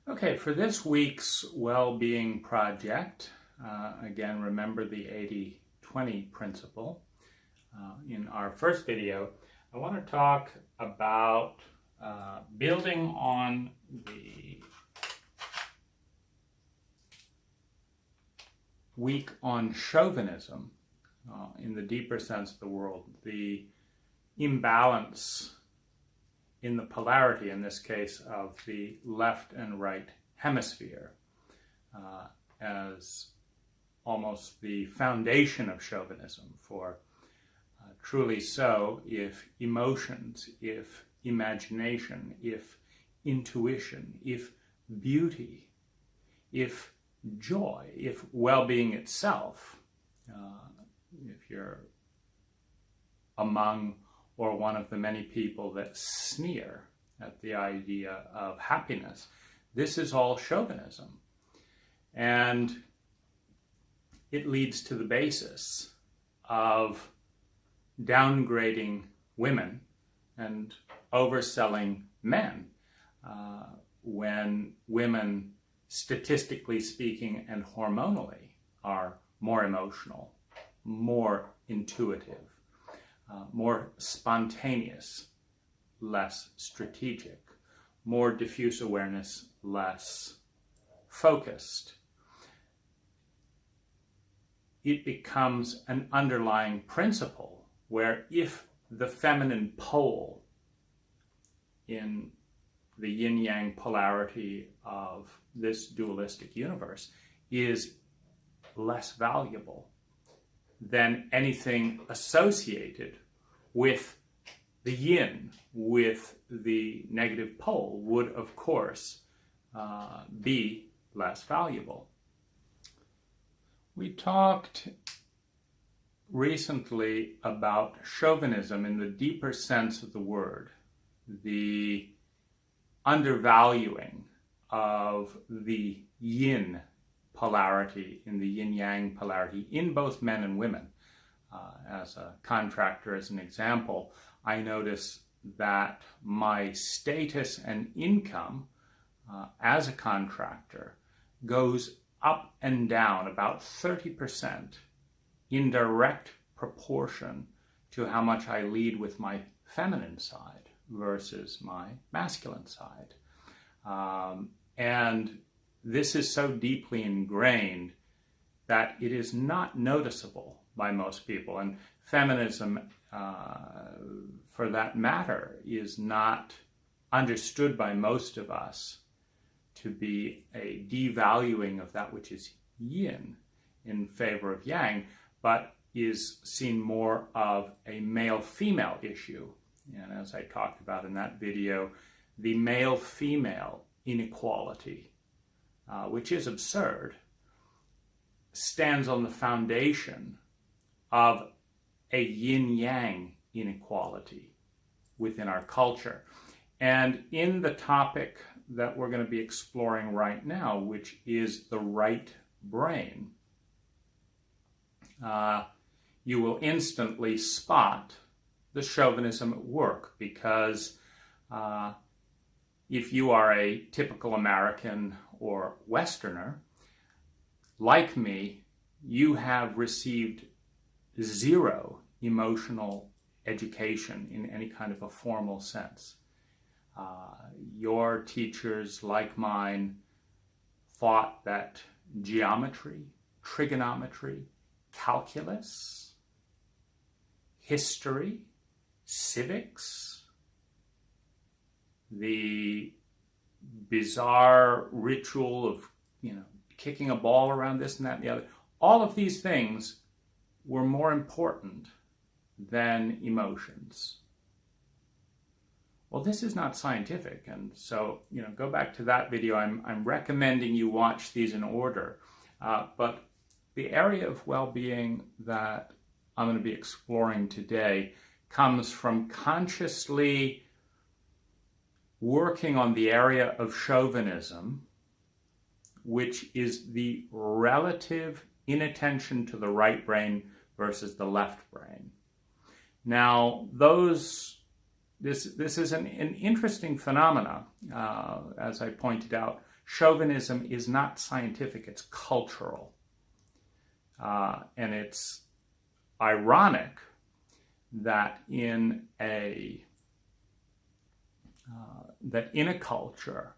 Okay, for this week's well-being project, again, remember the 80-20 principle. In our first video, I want to talk about building on the week on chauvinism, in the deeper sense of the world, the imbalance in the polarity, in this case, of the left and right hemisphere, as almost the foundation of chauvinism. For truly so, if emotions, if imagination, if intuition, if beauty, if joy, if well-being itself, if you're among or one of the many people that sneer at the idea of happiness, this is all chauvinism. And it leads to the basis of downgrading women and overselling men, when women, statistically speaking and hormonally, are more emotional, more intuitive, more spontaneous, less strategic, more diffuse awareness, less focused. It becomes an underlying principle where if the feminine pole in the yin-yang polarity of this dualistic universe is less valuable than anything associated with the yin, with the negative pole, would of course be less valuable. We talked recently about chauvinism in the deeper sense of the word, the undervaluing of the yin polarity, in the yin-yang polarity, in both men and women. As a contractor, as an example, I notice that my status and income as a contractor goes up and down about 30% in direct proportion to how much I lead with my feminine side versus my masculine side. And this is so deeply ingrained that it is not noticeable by most people. And feminism, for that matter, is not understood by most of us to be a devaluing of that which is yin in favor of yang, but is seen more of a male-female issue. And as I talked about in that video, the male-female inequality, which is absurd, stands on the foundation of a yin-yang inequality within our culture. And in the topic that we're going to be exploring right now, which is the right brain, you will instantly spot the chauvinism at work, because if you are a typical American or Westerner, like me, you have received zero emotional education in any kind of a formal sense. Your teachers, like mine, thought that geometry, trigonometry, calculus, history, civics, the bizarre ritual of, kicking a ball around this and that and the other, all of these things were more important than emotions. Well, this is not scientific, and so, go back to that video. I'm recommending you watch these in order. But the area of well-being that I'm going to be exploring today comes from consciously working on the area of chauvinism, which is the relative inattention to the right brain versus the left brain. Now, this is an interesting phenomena. As I pointed out, chauvinism is not scientific, it's cultural. And it's ironic that in a culture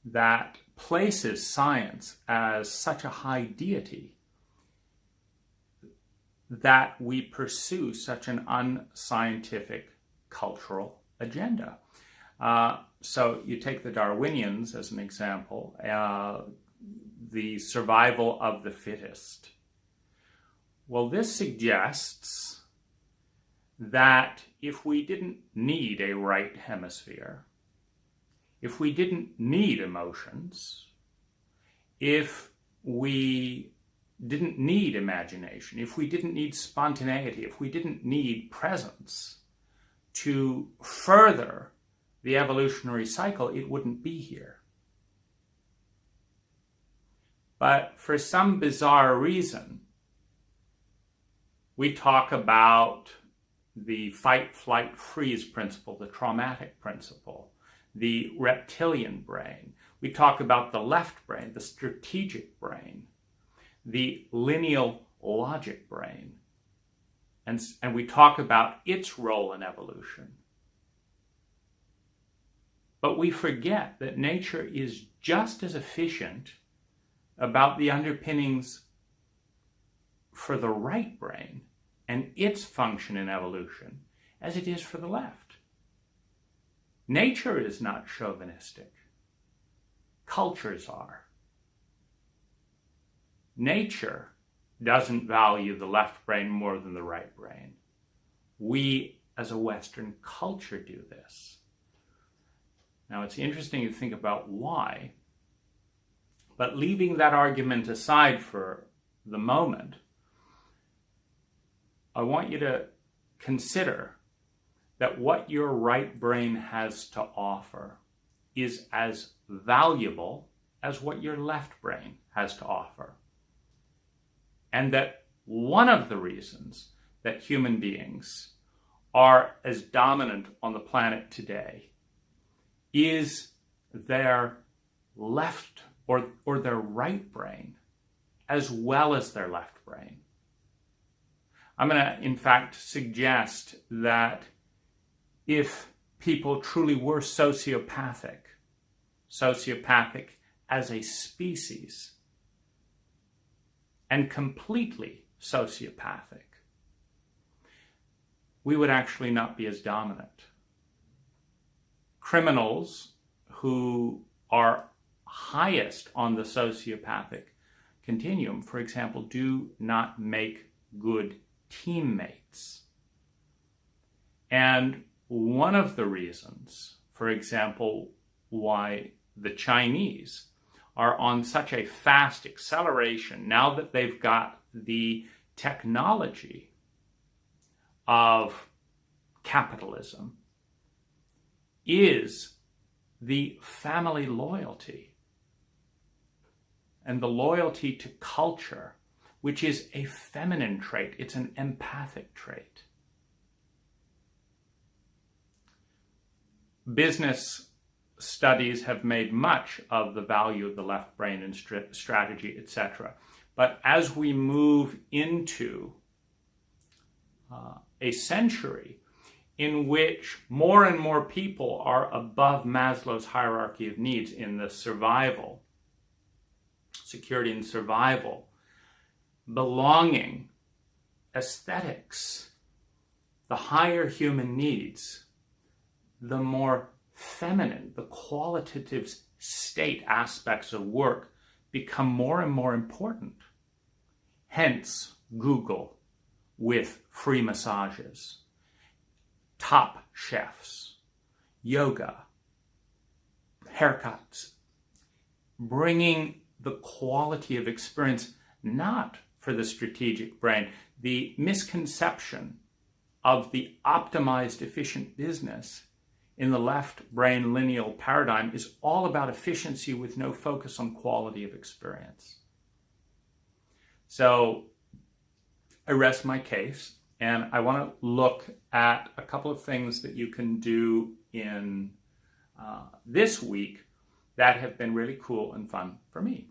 that places science as such a high deity, that we pursue such an unscientific cultural agenda. So you take the Darwinians as an example, the survival of the fittest. Well, this suggests that if we didn't need a right hemisphere, if we didn't need emotions, if we didn't need imagination, if we didn't need spontaneity, if we didn't need presence to further the evolutionary cycle, it wouldn't be here. But for some bizarre reason, we talk about the fight, flight, freeze principle, the traumatic principle, the reptilian brain. We talk about the left brain, the strategic brain, the lineal logic brain. And we talk about its role in evolution. But we forget that nature is just as efficient about the underpinnings for the right brain and its function in evolution as it is for the left. Nature is not chauvinistic. Cultures are. Nature doesn't value the left brain more than the right brain. We, as a Western culture, do this. Now, it's interesting to think about why, but leaving that argument aside for the moment, I want you to consider that what your right brain has to offer is as valuable as what your left brain has to offer. And that one of the reasons that human beings are as dominant on the planet today is their left or their right brain as well as their left brain. I'm going to, in fact, suggest that if people truly were sociopathic as a species, and completely sociopathic, we would actually not be as dominant. Criminals who are highest on the sociopathic continuum, for example, do not make good teammates. And one of the reasons, for example, why the Chinese are on such a fast acceleration now that they've got the technology of capitalism is the family loyalty and the loyalty to culture, which is a feminine trait. It's an empathic trait. Business studies have made much of the value of the left brain in strategy, etc. But as we move into a century in which more and more people are above Maslow's hierarchy of needs in the survival, security and survival, belonging, aesthetics, the higher human needs, the more feminine, the qualitative state aspects of work become more and more important. Hence, Google with free massages, top chefs, yoga, haircuts, bringing the quality of experience not for the strategic brain. The misconception of the optimized, efficient business in the left brain lineal paradigm is all about efficiency with no focus on quality of experience. So I rest my case, and I want to look at a couple of things that you can do in this week that have been really cool and fun for me.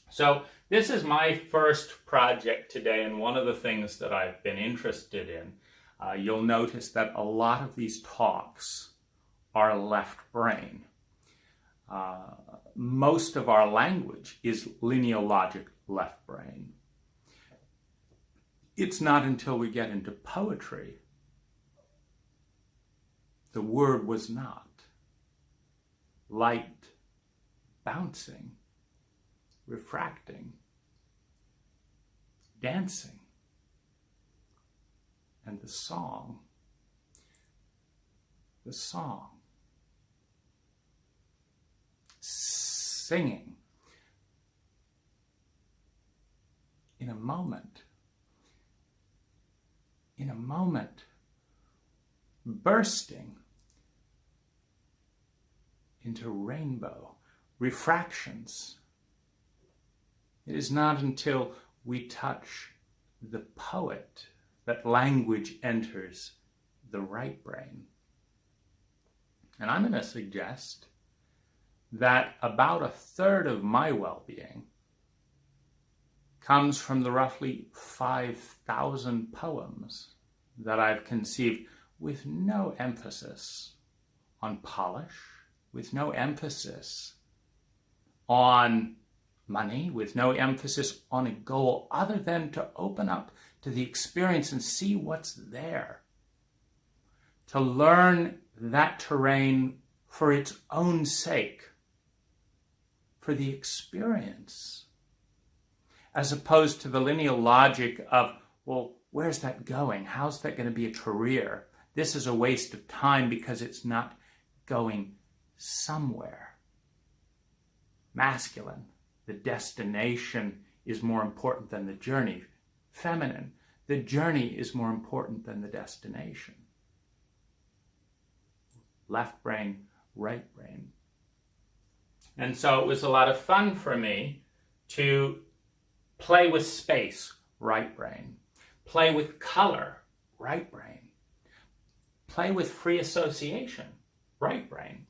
So this is my first project today, and one of the things that I've been interested in, you'll notice that a lot of these talks are left brain. Most of our language is lineologic left brain. It's not until we get into poetry, the word was not. Light, bouncing, refracting, dancing, and the song, singing. In a moment, bursting into rainbow refractions. It is not until we touch the poet that language enters the right brain. And I'm going to suggest that about a third of my well-being comes from the roughly 5,000 poems that I've conceived with no emphasis on polish, with no emphasis on money, with no emphasis on a goal other than to open up to the experience and see what's there. To learn that terrain for its own sake, for the experience, as opposed to the linear logic of, well, where's that going? How's that going to be a career? This is a waste of time because it's not going somewhere. Masculine, the destination is more important than the journey. Feminine, the journey is more important than the destination. Left brain, right brain. And so it was a lot of fun for me to play with space, right brain. Play with color, right brain. Play with free association, right brain.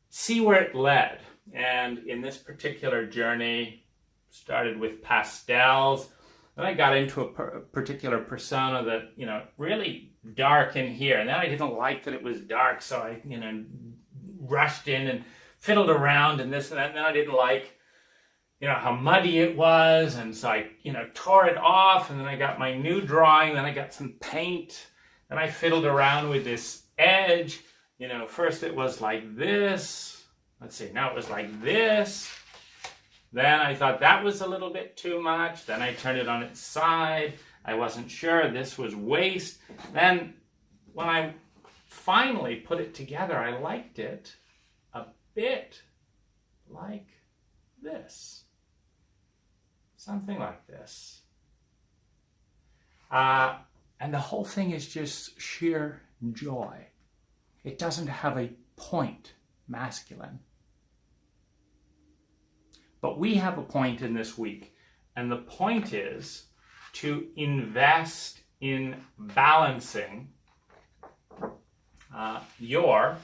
See where it led. And in this particular journey, started with pastels. Then I got into a particular persona that, really dark in here. And then I didn't like that it was dark, so I, rushed in and fiddled around and this and that. And then I didn't like, how muddy it was. And so I, tore it off. And then I got my new drawing. Then I got some paint. Then I fiddled around with this edge. First it was like this. Let's see, now it was like this. Then I thought that was a little bit too much. Then I turned it on its side. I wasn't sure. This was waste. Then when I finally put it together, I liked it a bit like this. Something like this. And the whole thing is just sheer joy. It doesn't have a point, masculine. But we have a point in this week, and the point is to invest in balancing your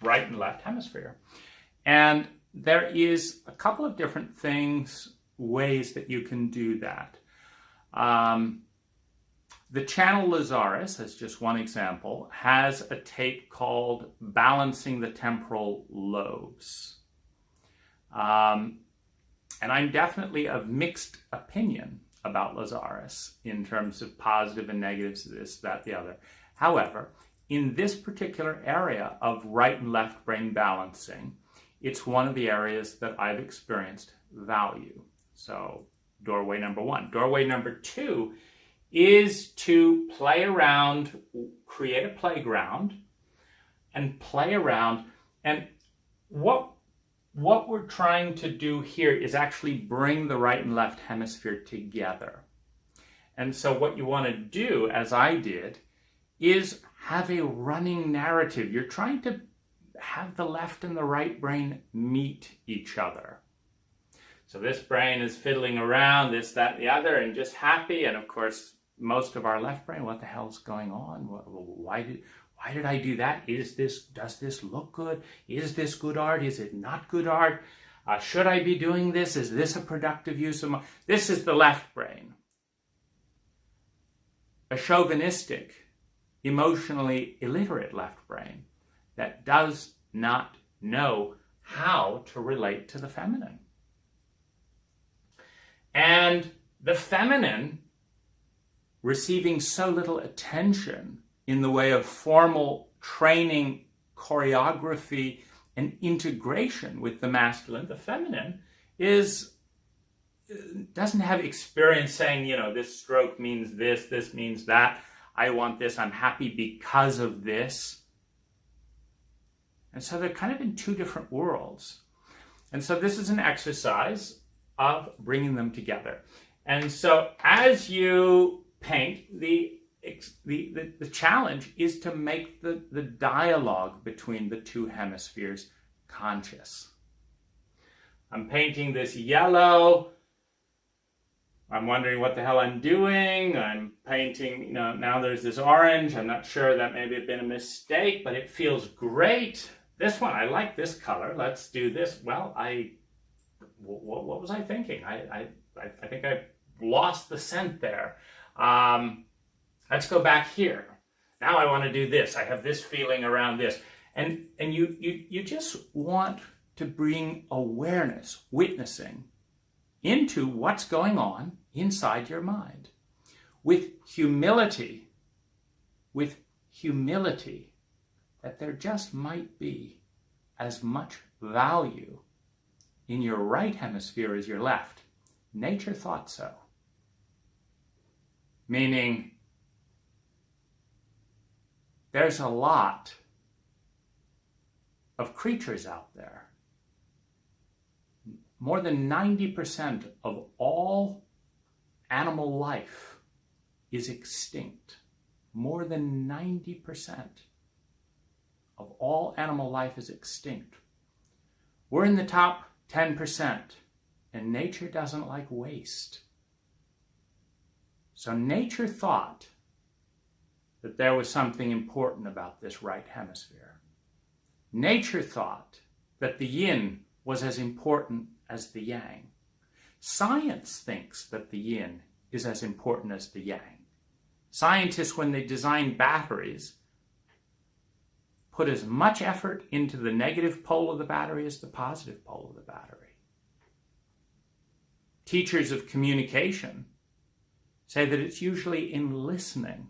right and left hemisphere. And there is a couple of different ways that you can do that. The channel Lazarus, as just one example, has a tape called Balancing the Temporal Lobes. And I'm definitely of mixed opinion about Lazarus in terms of positive and negatives, this, that, the other. However, in this particular area of right and left brain balancing, it's one of the areas that I've experienced value. So, doorway number one. Doorway number two is to play around, create a playground, and play around. And what we're trying to do here is actually bring the right and left hemisphere together. And so what you want to do, as I did, is have a running narrative. You're trying to have the left and the right brain meet each other. So this brain is fiddling around, this, that, the other, and just happy. And of course, most of our left brain, what the hell's going on? Why did I do that? Does this look good? Is this good art? Is it not good art? Should I be doing this? Is this a productive use of my... This is the left brain. A chauvinistic, emotionally illiterate left brain that does not know how to relate to the feminine. And the feminine, receiving so little attention in the way of formal training, choreography, and integration with the masculine, the feminine doesn't have experience saying, this stroke means this means that, I want this, I'm happy because of this. And so they're kind of in two different worlds. And so this is an exercise of bringing them together. And so as you paint, the challenge is to make the dialogue between the two hemispheres conscious. I'm painting this yellow. I'm wondering what the hell I'm doing. I'm painting, now there's this orange. I'm not sure, that may have been a mistake, but it feels great. This one, I like this color. Let's do this. Well, what was I thinking? I think I lost the scent there. Let's go back here. Now I want to do this. I have this feeling around this. And you just want to bring awareness, witnessing, into what's going on inside your mind. With humility, that there just might be as much value in your right hemisphere as your left. Nature thought so. Meaning, there's a lot of creatures out there. More than 90% of all animal life is extinct. More than 90% of all animal life is extinct. We're in the top 10%, and nature doesn't like waste. So nature thought that there was something important about this right hemisphere. Nature thought that the yin was as important as the yang. Science thinks that the yin is as important as the yang. Scientists, when they design batteries, put as much effort into the negative pole of the battery as the positive pole of the battery. Teachers of communication say that it's usually in listening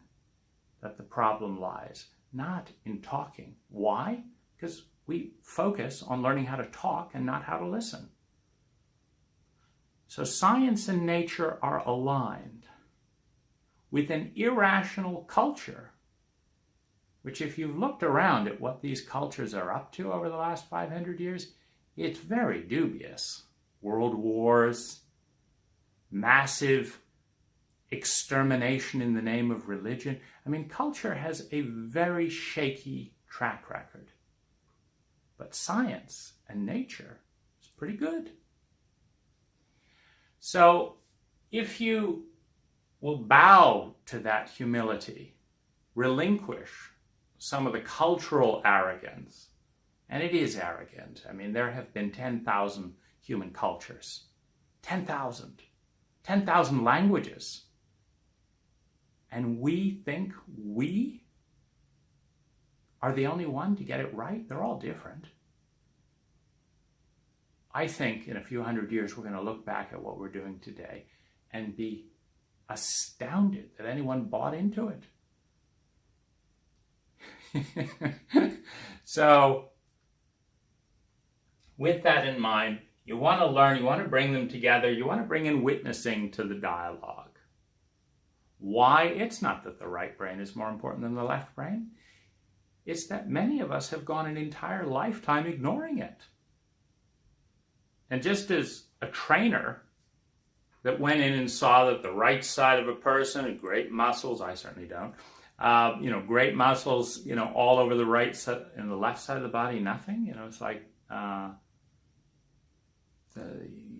that the problem lies, not in talking. Why? Because we focus on learning how to talk and not how to listen. So science and nature are aligned with an irrational culture, which, if you've looked around at what these cultures are up to over the last 500 years, it's very dubious. World wars, massive extermination in the name of religion. I mean, culture has a very shaky track record. But science and nature is pretty good. So if you will bow to that humility, relinquish some of the cultural arrogance, and it is arrogant. I mean, there have been 10,000 human cultures, 10,000 languages. And we think we are the only one to get it right. They're all different. I think in a few hundred years, we're going to look back at what we're doing today and be astounded that anyone bought into it. So, with that in mind, you want to learn, you want to bring them together, you want to bring in witnessing to the dialogue. Why? It's not that the right brain is more important than the left brain. It's that many of us have gone an entire lifetime ignoring it. And just as a trainer that went in and saw that the right side of a person had great muscles, I certainly don't, great muscles, all over the right side and the left side of the body, nothing. It's like,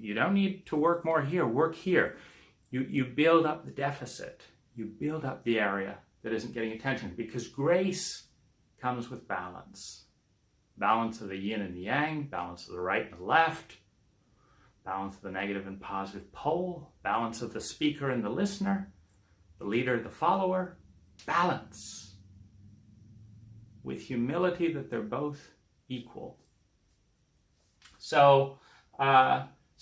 you don't need to work more here, work here. You build up the deficit. You build up the area that isn't getting attention, because grace comes with balance. Balance of the yin and the yang, balance of the right and the left, balance of the negative and positive pole, balance of the speaker and the listener, the leader, the follower, balance. With humility that they're both equal. So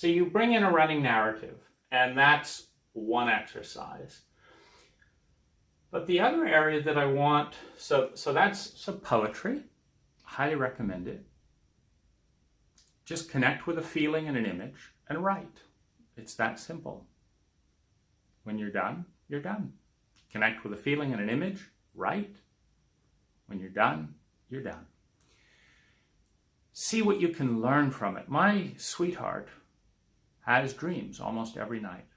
you bring in a running narrative, and that's one exercise. But the other area that I want, so poetry, highly recommend it. Just connect with a feeling and an image and write. It's that simple. When you're done, you're done. Connect with a feeling and an image, write. When you're done, you're done. See what you can learn from it. My sweetheart has dreams almost every night.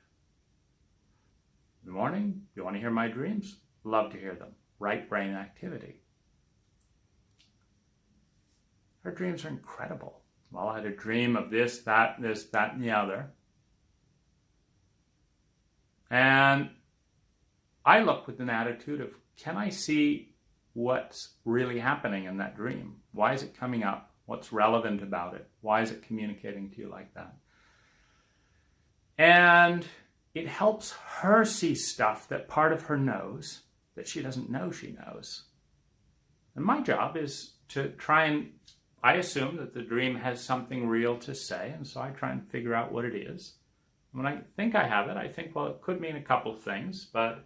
In the morning, you want to hear my dreams? Love to hear them. Right brain activity. Her dreams are incredible. Well, I had a dream of this, that, and the other. And I look with an attitude of, can I see what's really happening in that dream? Why is it coming up? What's relevant about it? Why is it communicating to you like that? And it helps her see stuff that part of her knows that she doesn't know she knows. And my job is to try and, I assume that the dream has something real to say, and so I try and figure out what it is. And when I think I have it, I think, well, it could mean a couple of things, but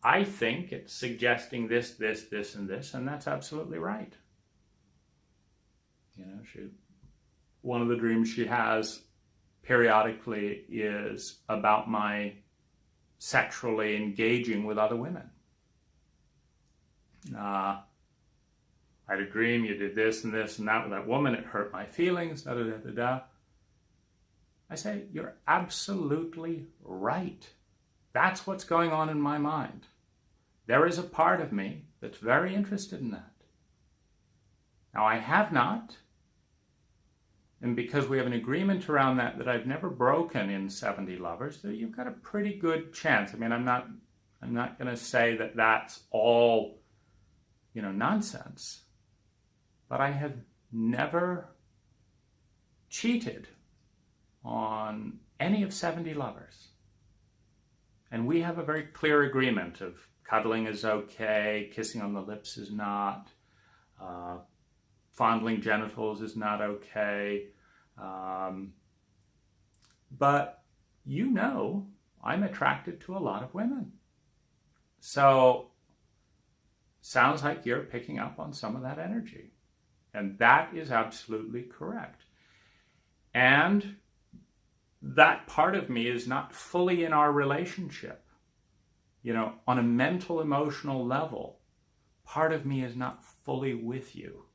I think it's suggesting this, and this, and that's absolutely right. You know, one of the dreams she has periodically is about my sexually engaging with other women. I had a dream, you did this and this and that with that woman, it hurt my feelings, da-da-da-da-da. I say, you're absolutely right. That's what's going on in my mind. There is a part of me that's very interested in that. Now, I have not, and because we have an agreement around that I've never broken in 70 Lovers, that you've got a pretty good chance. I mean, I'm not going to say that that's all, nonsense, but I have never cheated on any of 70 Lovers. And we have a very clear agreement of cuddling is okay, kissing on the lips is not, fondling genitals is not okay. But I'm attracted to a lot of women. So sounds like you're picking up on some of that energy. And that is absolutely correct. And that part of me is not fully in our relationship. On a mental, emotional level, part of me is not fully with you.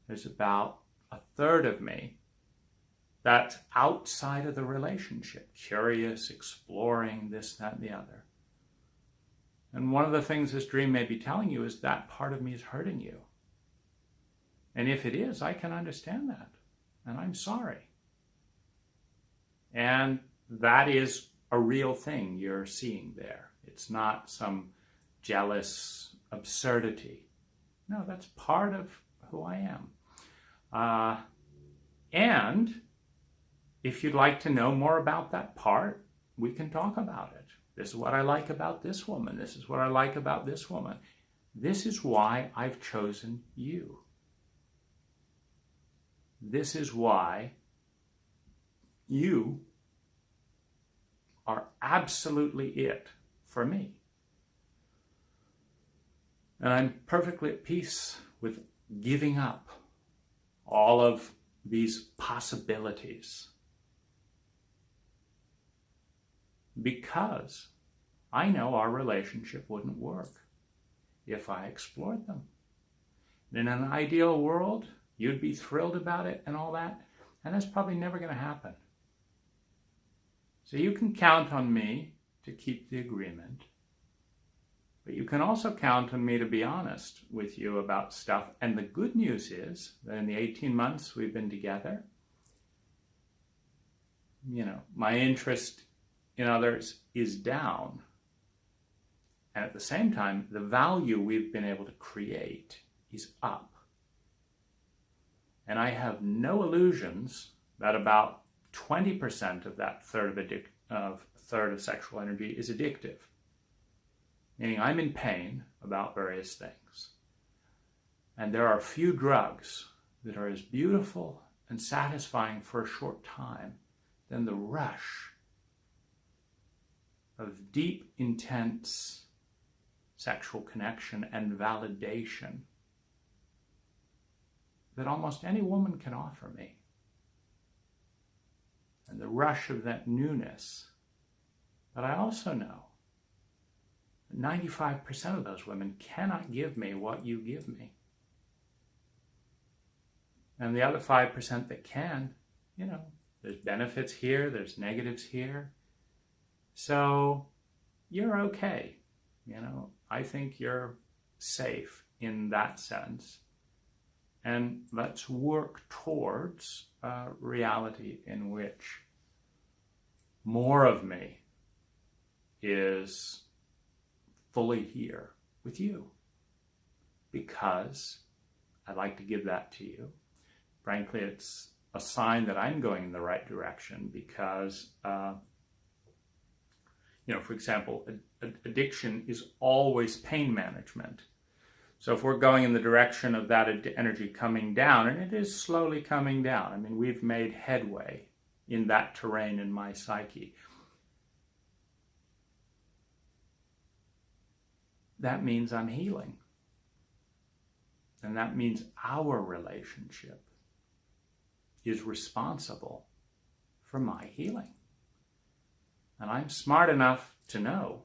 There's about a third of me that's outside of the relationship, curious, exploring this, that, and the other. And one of the things this dream may be telling you is that part of me is hurting you. And if it is, I can understand that. And I'm sorry. And that is a real thing you're seeing there. It's not some jealous absurdity. No, that's part of who I am. And if you'd like to know more about that part, we can talk about it. This is what I like about this woman. This is what I like about this woman. This is why I've chosen you. This is why you are absolutely it for me. And I'm perfectly at peace with giving up all of these possibilities, because I know our relationship wouldn't work if I explored them. In an ideal world, you'd be thrilled about it and all that, and that's probably never going to happen. So you can count on me to keep the agreement, but you can also count on me to be honest with you about stuff. And the good news is that in the 18 months we've been together, my interest in others is down. And at the same time, the value we've been able to create is up. And I have no illusions that about 20% of that third of sexual energy is addictive. Meaning I'm in pain about various things. And there are few drugs that are as beautiful and satisfying for a short time than the rush of deep, intense sexual connection and validation that almost any woman can offer me. And the rush of that newness. But I also know that 95% of those women cannot give me what you give me. And the other 5% that can, there's benefits here, there's negatives here. So you're okay. I think you're safe in that sense. And let's work towards a reality in which more of me is fully here with you. Because I'd like to give that to you. Frankly, it's a sign that I'm going in the right direction because, for example, addiction is always pain management. So if we're going in the direction of that energy coming down, and it is slowly coming down, we've made headway in that terrain in my psyche. That means I'm healing. And that means our relationship is responsible for my healing. And I'm smart enough to know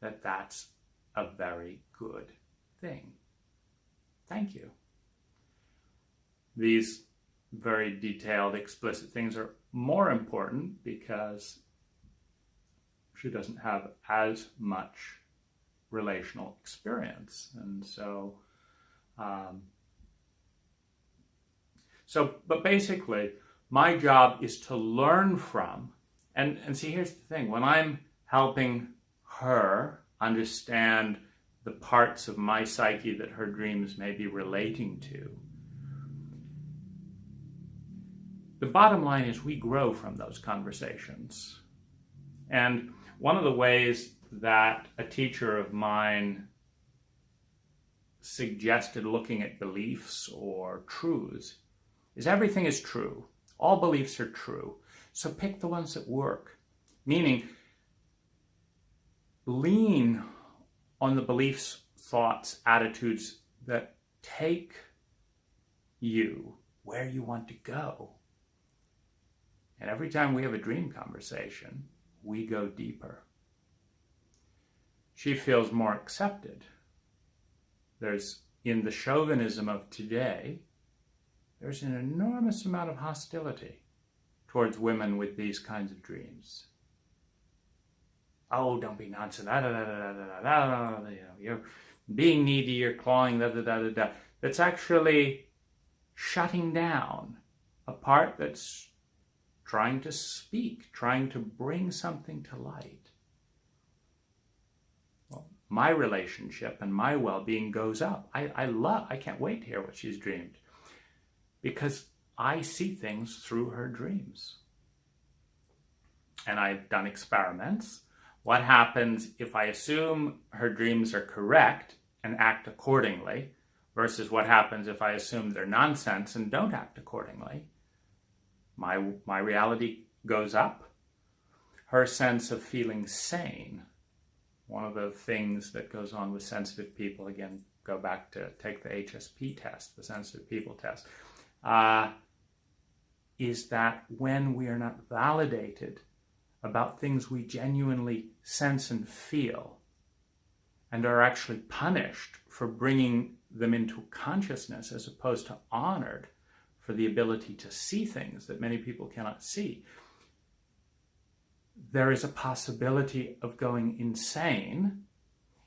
that that's a very good thing. Thank you. These very detailed, explicit things are more important because she doesn't have as much relational experience. And but basically, my job is to learn from, and see, here's the thing, when I'm helping her understand the parts of my psyche that her dreams may be relating to, the bottom line is we grow from those conversations. And one of the ways that a teacher of mine suggested looking at beliefs or truths is everything is true. All beliefs are true. So pick the ones that work. Meaning, lean on the beliefs, thoughts, attitudes that take you where you want to go. And every time we have a dream conversation, we go deeper. She feels more accepted. In the chauvinism of today, there's an enormous amount of hostility towards women with these kinds of dreams. Oh, don't be nonsense. You're being needy, you're clawing, That's actually shutting down a part that's trying to speak, trying to bring something to light. Well, my relationship and my well-being goes up. I can't wait to hear what she's dreamed, because I see things through her dreams. And I've done experiments. What happens if I assume her dreams are correct and act accordingly, versus what happens if I assume they're nonsense and don't act accordingly? My reality goes up. Her sense of feeling sane, one of the things that goes on with sensitive people, again, go back to take the HSP test, the sensitive people test, is that when we are not validated about things we genuinely sense and feel, and are actually punished for bringing them into consciousness as opposed to honored for the ability to see things that many people cannot see, there is a possibility of going insane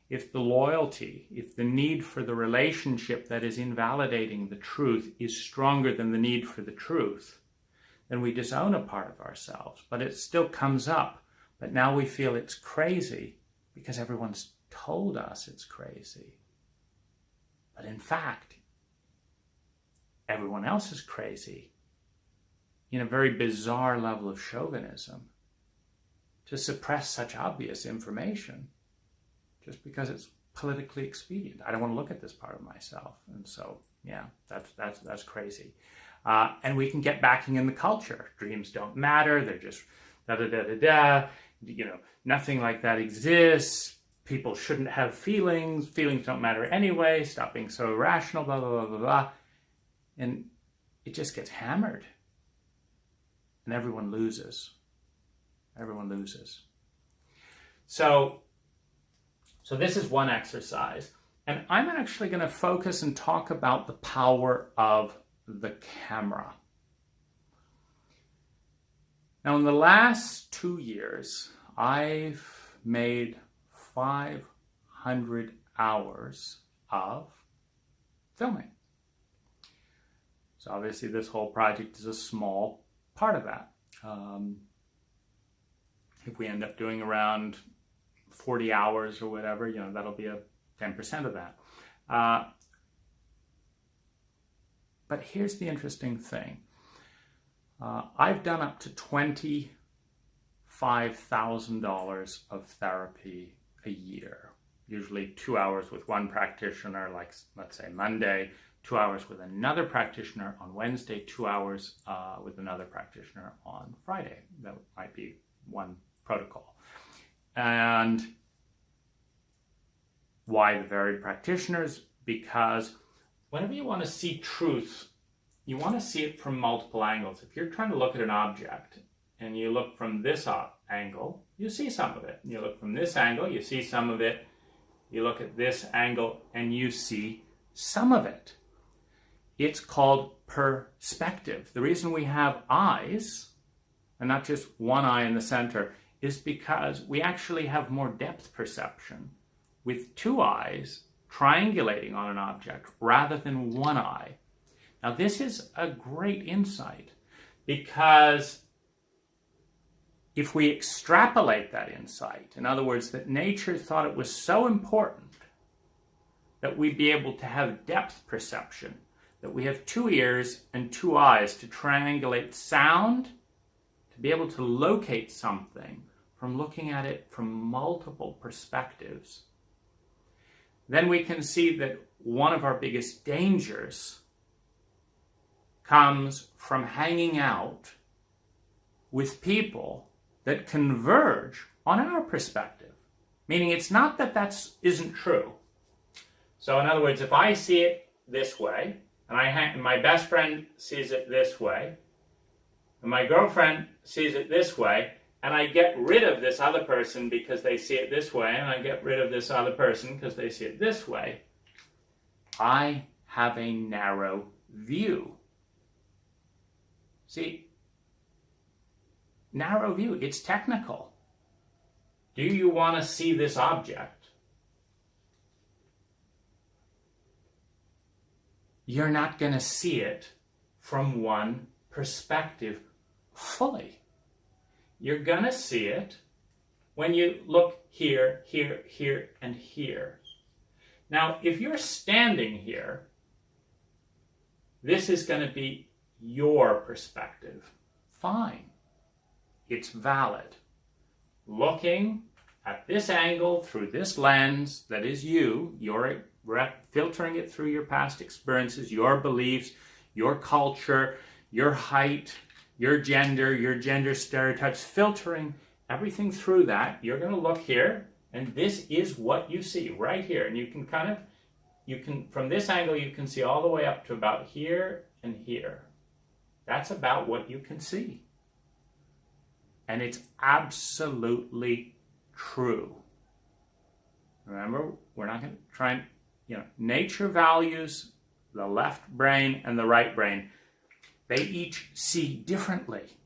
if the loyalty, if the need for the relationship that is invalidating the truth is stronger than the need for the truth. Then we disown a part of ourselves, but it still comes up. But now we feel it's crazy because everyone's told us it's crazy. But in fact, everyone else is crazy in a very bizarre level of chauvinism to suppress such obvious information just because it's politically expedient. I don't want to look at this part of myself. And so, yeah, that's crazy. And we can get backing in the culture. Dreams don't matter. They're just da-da-da-da-da. You know, nothing like that exists. People shouldn't have feelings. Feelings don't matter anyway. Stop being so irrational, blah, blah, blah, blah, blah. And it just gets hammered. And everyone loses. Everyone loses. So this is one exercise. And I'm actually going to focus and talk about the power of the camera. Now, in the last 2 years, I've made 500 hours of filming. So obviously this whole project is a small part of that. If we end up doing around 40 hours or whatever, you know, that'll be a 10% of that. But here's the interesting thing. I've done up to $25,000 of therapy a year. Usually 2 hours with one practitioner, like let's say Monday, 2 hours with another practitioner on Wednesday, 2 hours with another practitioner on Friday. That might be one protocol. And why the varied practitioners? Because whenever you want to see truth, you want to see it from multiple angles. If you're trying to look at an object and you look from this angle, you see some of it. You look from this angle, you see some of it. You look at this angle and you see some of it. It's called perspective. The reason we have eyes, and not just one eye in the center, is because we actually have more depth perception with two eyes triangulating on an object rather than one eye. Now, this is a great insight because if we extrapolate that insight, in other words, that nature thought it was so important that we'd be able to have depth perception, that we have 2 ears and 2 eyes to triangulate sound, to be able to locate something from looking at it from multiple perspectives, then we can see that one of our biggest dangers comes from hanging out with people that converge on our perspective. Meaning it's not that that isn't true. So in other words, if I see it this way, and my best friend sees it this way, and my girlfriend sees it this way, and I get rid of this other person because they see it this way, and I get rid of this other person because they see it this way, I have a narrow view. See, narrow view, it's technical. Do you want to see this object? You're not going to see it from one perspective fully. You're going to see it when you look here, here, here, and here. Now, if you're standing here, this is going to be your perspective. Fine. It's valid. Looking at this angle through this lens that is you, you're filtering it through your past experiences, your beliefs, your culture, your height, your gender stereotypes, filtering everything through that. You're going to look here, and this is what you see right here. And you can from this angle, you can see all the way up to about here and here. That's about what you can see. And it's absolutely true. Remember, we're not going to try and, nature values the left brain and the right brain. They each see differently.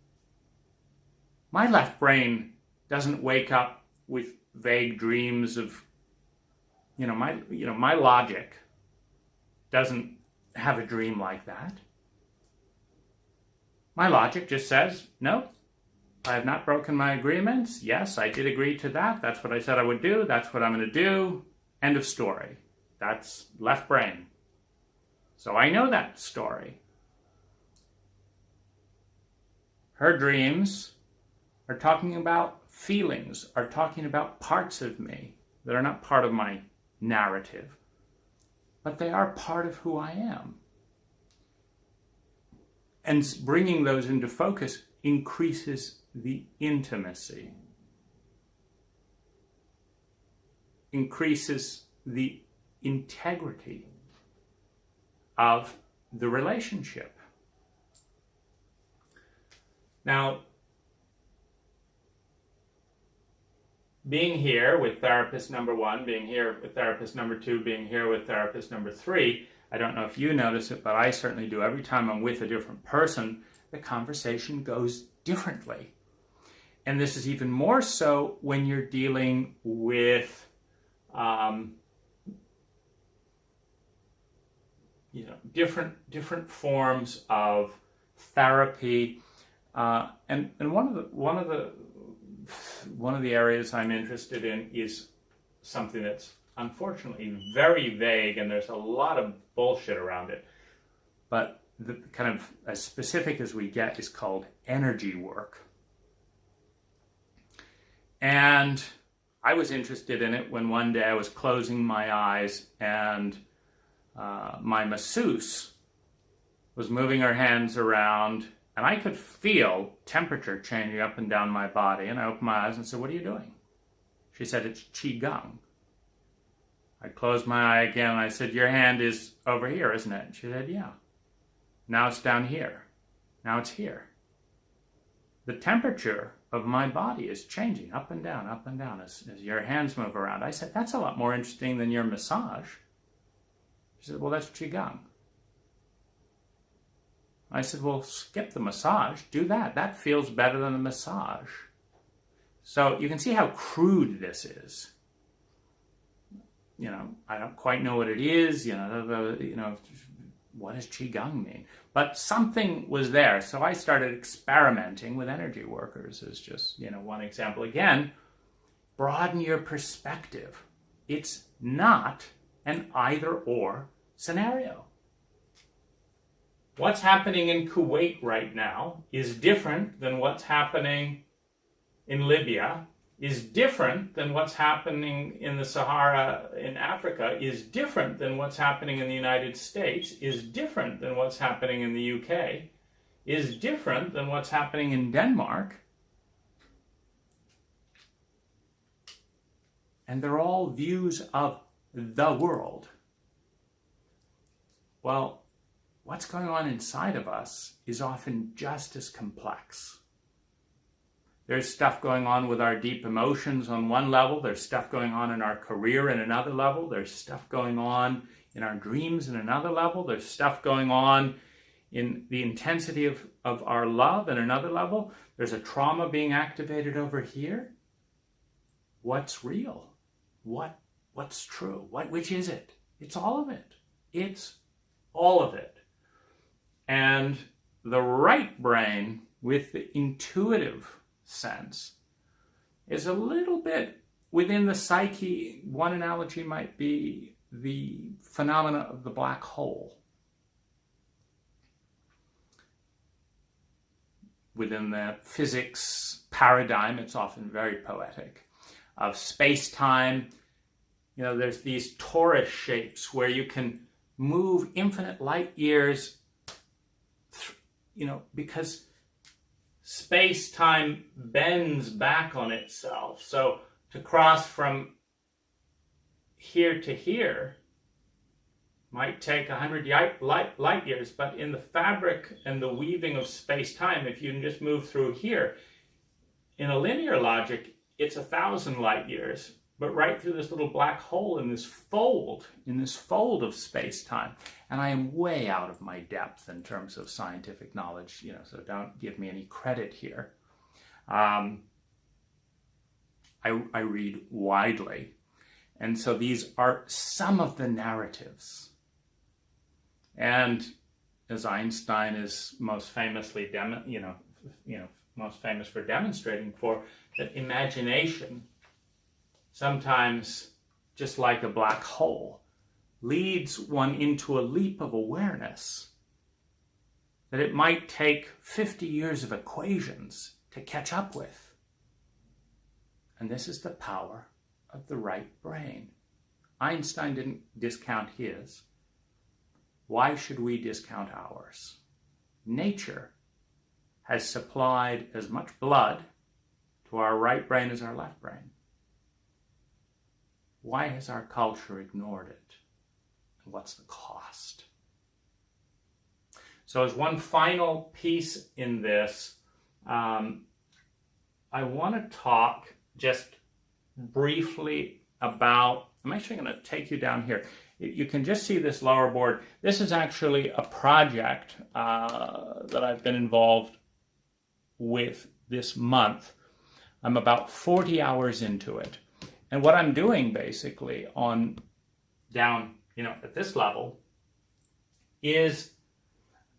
My left brain doesn't wake up with vague dreams of, my logic doesn't have a dream like that. My logic just says, no, I have not broken my agreements. Yes, I did agree to that. That's what I said I would do. That's what I'm going to do. End of story. That's left brain. So I know that story. Her dreams are talking about feelings, are talking about parts of me that are not part of my narrative, but they are part of who I am. And bringing those into focus increases the intimacy, increases the integrity of the relationship. Now, being here with therapist number 1, being here with therapist number 2, being here with therapist number 3, I don't know if you notice it, but I certainly do. Every time I'm with a different person, the conversation goes differently. And this is even more so when you're dealing with different forms of therapy, and one of the areas I'm interested in is something that's unfortunately very vague, and there's a lot of bullshit around it. But the kind of as specific as we get is called energy work. And I was interested in it when one day I was closing my eyes and my masseuse was moving her hands around, and I could feel temperature changing up and down my body. And I opened my eyes and said, "What are you doing?" She said, "It's Qigong." I closed my eye again and I said, "Your hand is over here, isn't it?" And she said, "Yeah." Now it's down here. Now it's here. The temperature of my body is changing up and down as your hands move around. I said, "That's a lot more interesting than your massage." She said, "Well, that's Qigong." I said, "Well, skip the massage. Do that. That feels better than the massage." So you can see how crude this is. I don't quite know what it is. What does Qigong mean? But something was there. So I started experimenting with energy workers as just, one example. Again, broaden your perspective. It's not an either-or scenario. What's happening in Kuwait right now is different than what's happening in Libya, is different than what's happening in the Sahara in Africa, is different than what's happening in the United States, is different than what's happening in the UK, is different than what's happening in Denmark. And they're all views of the world. Well, what's going on inside of us is often just as complex. There's stuff going on with our deep emotions on one level. There's stuff going on in our career in another level. There's stuff going on in our dreams in another level. There's stuff going on in the intensity of our love in another level. There's a trauma being activated over here. What's real? What's true? Which is it? It's all of it. It's all of it. And the right brain with the intuitive sense is a little bit within the psyche. One analogy might be the phenomena of the black hole. Within the physics paradigm, it's often very poetic, of space-time. There's these torus shapes where you can move infinite light years, because space-time bends back on itself. So to cross from here to here might take 100 light years, but in the fabric and the weaving of space-time, if you can just move through here, in a linear logic, it's 1,000 light years, but right through this little black hole in this fold of space-time. And I am way out of my depth in terms of scientific knowledge, so don't give me any credit here. I read widely. And so these are some of the narratives. And as Einstein is most famously most famous for demonstrating for, that imagination, sometimes just like a black hole, leads one into a leap of awareness that it might take 50 years of equations to catch up with. And this is the power of the right brain. Einstein didn't discount his. Why should we discount ours? Nature has supplied as much blood to our right brain as our left brain. Why has our culture ignored it? And what's the cost? So as one final piece in this, I want to talk just briefly about, I'm actually going to take you down here. You can just see this lower board. This is actually a project that I've been involved with this month. I'm about 40 hours into it. And what I'm doing basically on down, at this level is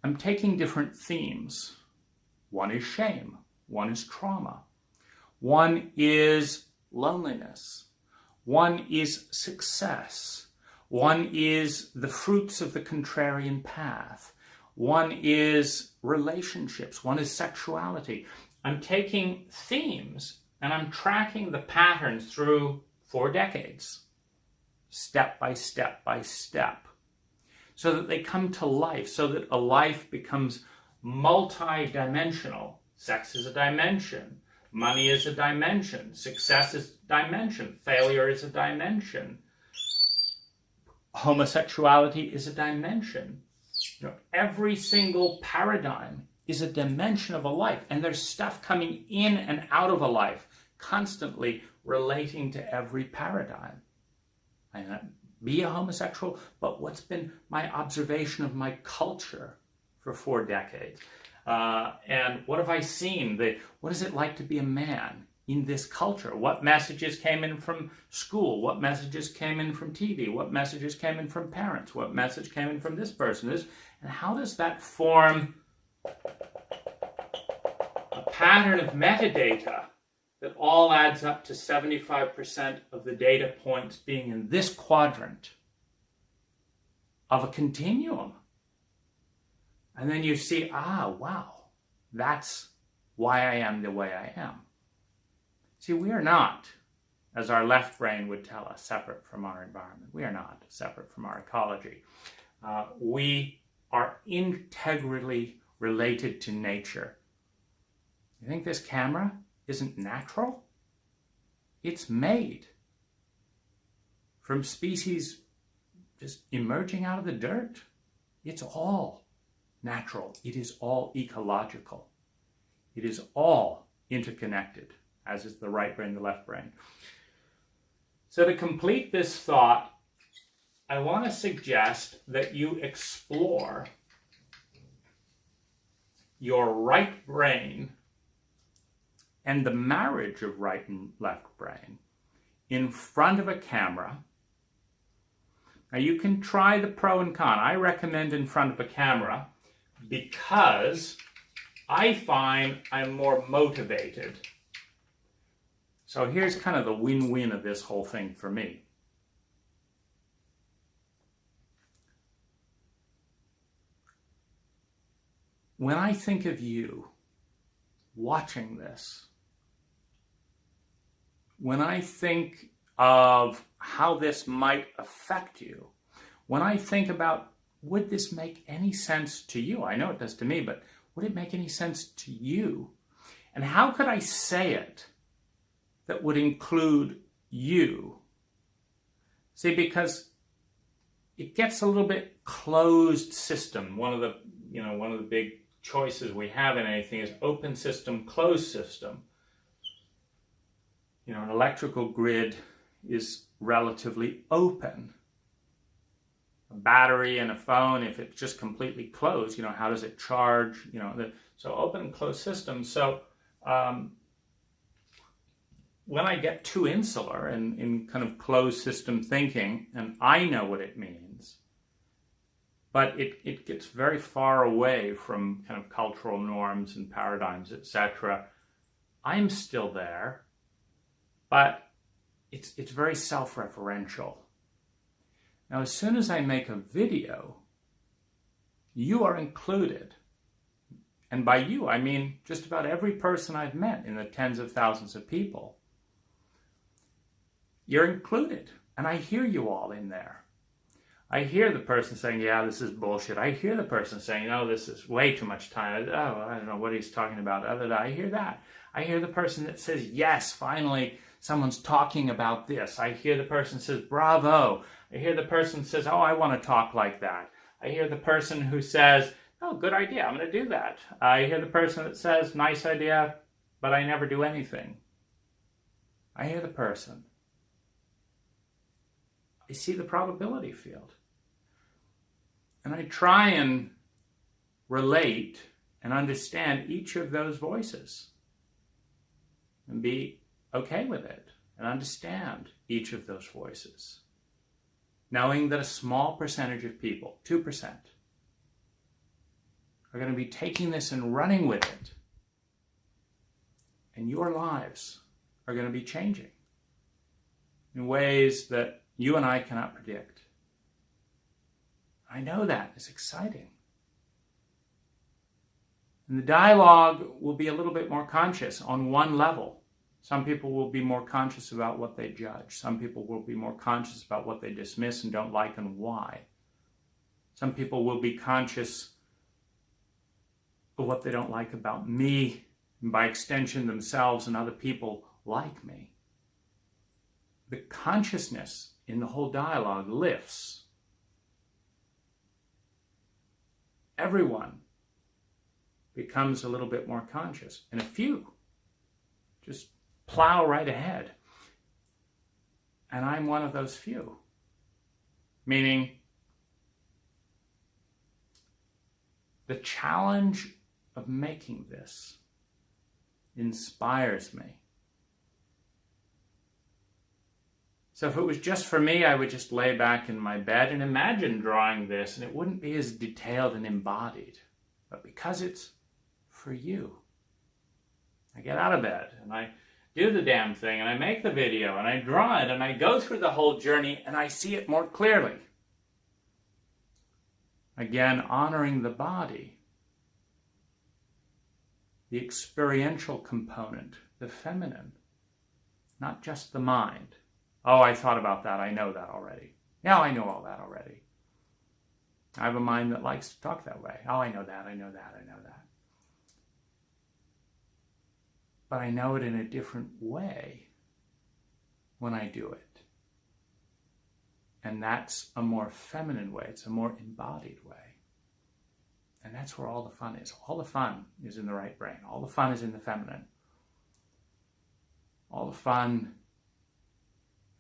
I'm taking different themes. One is shame. One is trauma. One is loneliness. One is success. One is the fruits of the contrarian path. One is relationships. One is sexuality. I'm taking themes and I'm tracking the patterns through 4 decades, step by step by step, so that they come to life, so that a life becomes multi-dimensional. Sex is a dimension. Money is a dimension. Success is a dimension. Failure is a dimension. Homosexuality is a dimension. Every single paradigm is a dimension of a life, and there's stuff coming in and out of a life, constantly relating to every paradigm. I may not be a homosexual, but what's been my observation of my culture for 4 decades? And what have I seen? What is it like to be a man in this culture? What messages came in from school? What messages came in from TV? What messages came in from parents? What message came in from this person? And how does that form a pattern of metadata that all adds up to 75% of the data points being in this quadrant of a continuum? And then you see, wow, that's why I am the way I am. See, we are not, as our left brain would tell us, separate from our environment. We are not separate from our ecology. We are integrally related to nature. You think this camera isn't natural? It's made from species just emerging out of the dirt. It's all natural. It is all ecological. It is all interconnected, as is the right brain, the left brain. So to complete this thought, I want to suggest that you explore your right brain and the marriage of right and left brain in front of a camera. Now you can try the pro and con. I recommend in front of a camera because I find I'm more motivated. So here's kind of the win-win of this whole thing for me. When I think of you watching this, when I think of how this might affect you, when I think about, would this make any sense to you? I know it does to me, but would it make any sense to you? And how could I say it that would include you? See, because it gets a little bit closed system. One of the big choices we have in anything is open system, closed system. An electrical grid is relatively open. A battery and a phone, if it's just completely closed, how does it charge? So open and closed systems. So when I get too insular and in kind of closed system thinking, and I know what it means, but it gets very far away from kind of cultural norms and paradigms, etc. I'm still there, but it's very self-referential. Now, as soon as I make a video, you are included. And by you, I mean just about every person I've met in the tens of thousands of people. You're included, and I hear you all in there. I hear the person saying, yeah, this is bullshit. I hear the person saying, no, this is way too much time. Oh, I don't know what he's talking about. I hear that. I hear the person that says, yes, finally, someone's talking about this. I hear the person says, bravo. I hear the person says, oh, I want to talk like that. I hear the person who says, oh, good idea, I'm going to do that. I hear the person that says, nice idea, but I never do anything. I hear the person. I see the probability field. And I try and relate and understand each of those voices and be okay with it and understand each of those voices, knowing that a small percentage of people, 2%, are going to be taking this and running with it. And your lives are going to be changing in ways that you and I cannot predict. I know that. It's exciting. And the dialogue will be a little bit more conscious on one level. Some people will be more conscious about what they judge. Some people will be more conscious about what they dismiss and don't like and why. Some people will be conscious of what they don't like about me, and by extension themselves and other people like me. The consciousness in the whole dialogue lifts. Everyone becomes a little bit more conscious, and a few just plow right ahead. And I'm one of those few. Meaning, the challenge of making this inspires me. So if it was just for me, I would just lay back in my bed and imagine drawing this, and it wouldn't be as detailed and embodied. But because it's for you, I get out of bed and I do the damn thing and I make the video and I draw it and I go through the whole journey and I see it more clearly. Again, honoring the body, the experiential component, the feminine, not just the mind. Oh, I thought about that. I know that already. Yeah, I know all that already. I have a mind that likes to talk that way. Oh, I know that, I know that, I know that. But I know it in a different way when I do it. And that's a more feminine way. It's a more embodied way. And that's where all the fun is. All the fun is in the right brain. All the fun is in the feminine. All the fun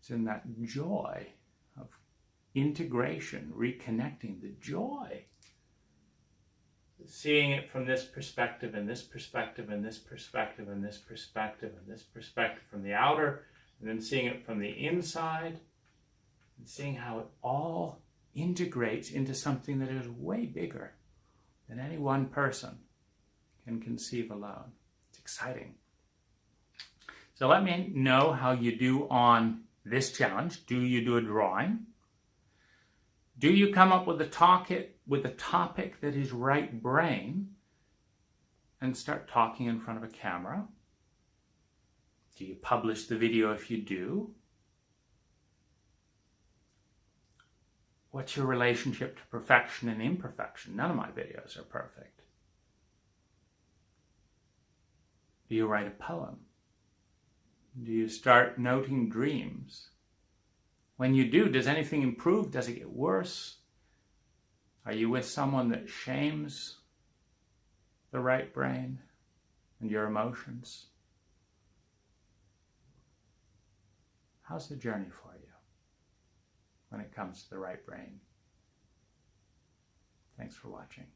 is in that joy of integration, reconnecting, the joy. Seeing it from this perspective, and this perspective, and this perspective, and this perspective, and this perspective from the outer, and then seeing it from the inside, and seeing how it all integrates into something that is way bigger than any one person can conceive alone. It's exciting. So let me know how you do on this challenge. Do you do a drawing? Do you come up with a topic that is right brain and start talking in front of a camera? Do you publish the video if you do? What's your relationship to perfection and imperfection? None of my videos are perfect. Do you write a poem? Do you start noting dreams? When you do, does anything improve? Does it get worse? Are you with someone that shames the right brain and your emotions? How's the journey for you when it comes to the right brain? Thanks for watching.